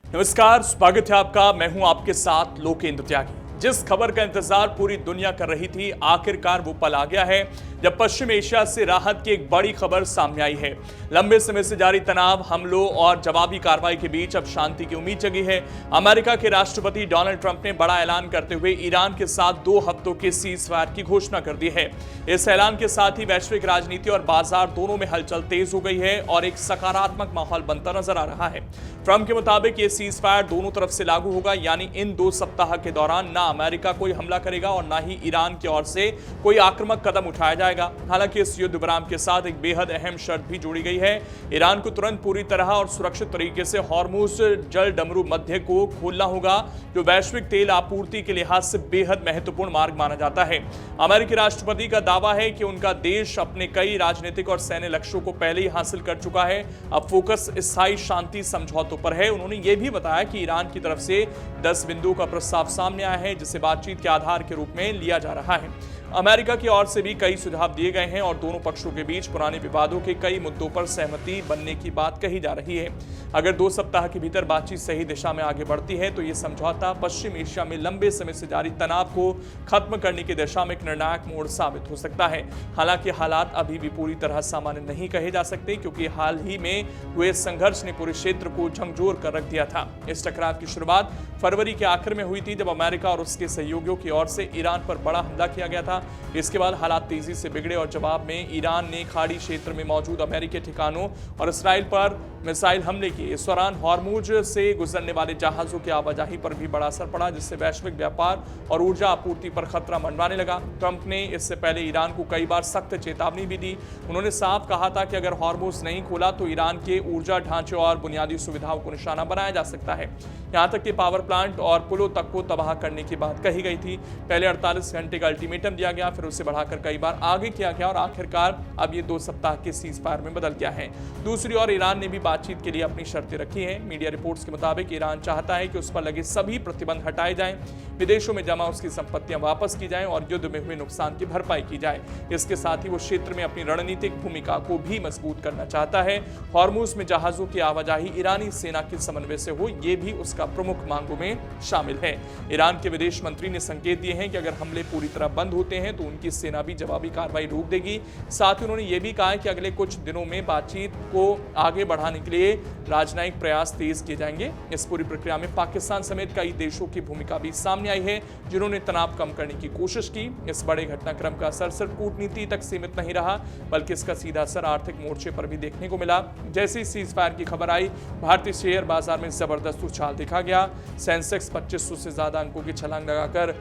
नमस्कार, स्वागत है आपका। मैं हूं आपके साथ लोकेंद्र त्यागी। जिस खबर का इंतजार पूरी दुनिया कर रही थी, आखिरकार वो पल आ गया है जब पश्चिम एशिया से राहत की एक बड़ी खबर सामने आई है। लंबे समय से जारी तनाव, हमलों और जवाबी कार्रवाई के बीच अब शांति की उम्मीद जगी है। अमेरिका के राष्ट्रपति डोनाल्ड ट्रंप ने बड़ा ऐलान करते हुए ईरान के साथ 2 हफ्तों के सीज फायर की घोषणा कर दी है। इस ऐलान के साथ ही वैश्विक राजनीति और बाजार दोनों में हलचल तेज हो गई है और एक सकारात्मक माहौल बनता नजर आ रहा है। ट्रंप के मुताबिक ये सीज फायर दोनों तरफ से लागू होगा, यानी इन 2 सप्ताह के दौरान ना अमेरिका कोई हमला करेगा और ना ही ईरान की ओर से कोई आक्रामक कदम उठाया जाएगा। हालांकि इस युद्ध विराम के साथ एक बेहद अहम शर्त भी जोड़ी गई है। ईरान को तुरंत पूरी तरह और सुरक्षित तरीके से हॉर्मुज जल डमरू मध्य को खोलना होगा, जो वैश्विक तेल आपूर्ति के लिहाज से बेहद महत्वपूर्ण मार्ग माना जाता है। अमेरिकी राष्ट्रपति का दावा है कि उनका देश अपने कई राजनीतिक और सैन्य लक्ष्यों को पहले ही हासिल कर चुका है। अब फोकस स्थायी शांति समझौतों पर है। उन्होंने यह भी बताया कि ईरान की तरफ से 10 बिंदुओं का प्रस्ताव सामने आया है, जिसे बातचीत के आधार के रूप में लिया जा रहा है। अमेरिका की ओर से भी कई सुझाव दिए गए हैं और दोनों पक्षों के बीच पुराने विवादों के कई मुद्दों पर सहमति बनने की बात कही जा रही है। अगर 2 सप्ताह के भीतर बातचीत सही दिशा में आगे बढ़ती है तो ये समझौता पश्चिम एशिया में लंबे समय से जारी तनाव को खत्म करने की दिशा में एक निर्णायक मोड़ साबित हो सकता है। हालांकि हालात अभी भी पूरी तरह सामान्य नहीं कहे जा सकते, क्योंकि हाल ही में हुए संघर्ष ने पूरे क्षेत्र को झकझोर कर रख दिया था। इस टकराव की शुरुआत फरवरी के आखिर में हुई थी, जब अमेरिका और उसके सहयोगियों की ओर से ईरान पर बड़ा हमला किया गया था। इसके बाद हालात तेजी से बिगड़े और जवाब में ईरान ने खाड़ी क्षेत्र में मौजूद अमेरिकी ठिकानों और इसराइल पर मिसाइल हमले किए। इस दौरान हॉर्मुज से गुजरने वाले जहाजों की आवाजाही पर भी बड़ा असर पड़ा, जिससे वैश्विक व्यापार और ऊर्जा आपूर्ति पर खतरा मंडराने लगा। ट्रंप ने इससे पहले ईरान को कई बार सख्त चेतावनी भी दी। उन्होंने साफ कहा था कि अगर हॉर्मुज नहीं खोला तो ईरान के ऊर्जा ढांचे और बुनियादी सुविधाओं को निशाना बनाया जा सकता है। यहां तक कि पावर प्लांट और पुलों तक को तबाह करने की बात कही गई थी। पहले 48 घंटे का अल्टीमेटम दिया गया, फिर उसे बढ़ाकर कई बार आगे किया गया और आखिरकार अब ये 2 सप्ताह के सीज फायर में बदल गया है। दूसरी ओर ईरान ने भी बातचीत के लिए अपनी शर्तें रखी हैं। मीडिया रिपोर्ट्स के मुताबिक ईरान चाहता है कि उस पर लगे सभी प्रतिबंध हटाए जाएं, विदेशों में जमा उसकी संपत्तियां वापस की जाएं और युद्ध में हुए नुकसान की भरपाई की जाए। इसके साथ ही वो क्षेत्र में अपनी रणनीतिक भूमिका को भी मजबूत करना चाहता है। हॉर्मुज में जहाजों की आवाजाही ईरानी सेना के समन्वय से हो, ये भी उसका प्रमुख मांगों में शामिल है। ईरान के विदेश मंत्री ने संकेत दिए हैं कि अगर हमले पूरी तरह बंद होते हैं तो उनकी सेना भी जवाबी कार्रवाई रोक देगी। साथ ही उन्होंने ये भी कहा है कि अगले कुछ दिनों में बातचीत को आगे बढ़ाने के लिए राजनयिक प्रयास तेज किए जाएंगे। इस पूरी प्रक्रिया में पाकिस्तान समेत कई देशों की भूमिका भी सामने आई है, जिन्होंने तनाव कम करने की कोशिश की। इस बड़े घटनाक्रम का असर सिर्फ कूटनीति तक सीमित नहीं रहा, बल्कि इसका सीधा असर आर्थिक मोर्चे पर भी देखने को मिला। जैसे ही सीज फायर की खबर आई, भारतीय शेयर बाजार में जबरदस्त उछाल देखा गया। सेंसेक्स 2500 से ज्यादा अंकों की छलांग लगाकर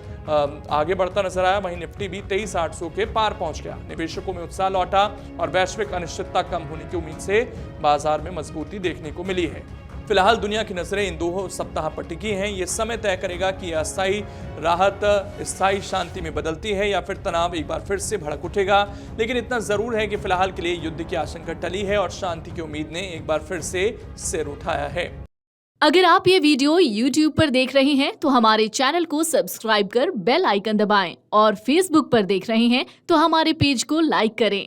आगे बढ़ता नजर आया। वहीं निफ्टी भी 23,800 के पार पहुंच गया। निवेशकों में उत्साह लौटा और वैश्विक अनिश्चितता कम होने की उम्मीद से बाजार में मजबूती देखने को मिली है। फिलहाल दुनिया की नजरें इन 2 सप्ताह पर टिकी हैं। ये समय तय करेगा कि अस्थायी राहत स्थायी शांति में बदलती है या फिर तनाव एक बार फिर से भड़क उठेगा। लेकिन इतना जरूर है कि फिलहाल के लिए युद्ध की आशंका टली है और शांति की उम्मीद ने एक बार फिर से सिर उठाया है। अगर आप ये वीडियो YouTube पर देख रहे हैं तो हमारे चैनल को सब्सक्राइब कर बेल आइकन दबाएं और Facebook पर देख रहे हैं तो हमारे पेज को लाइक करें।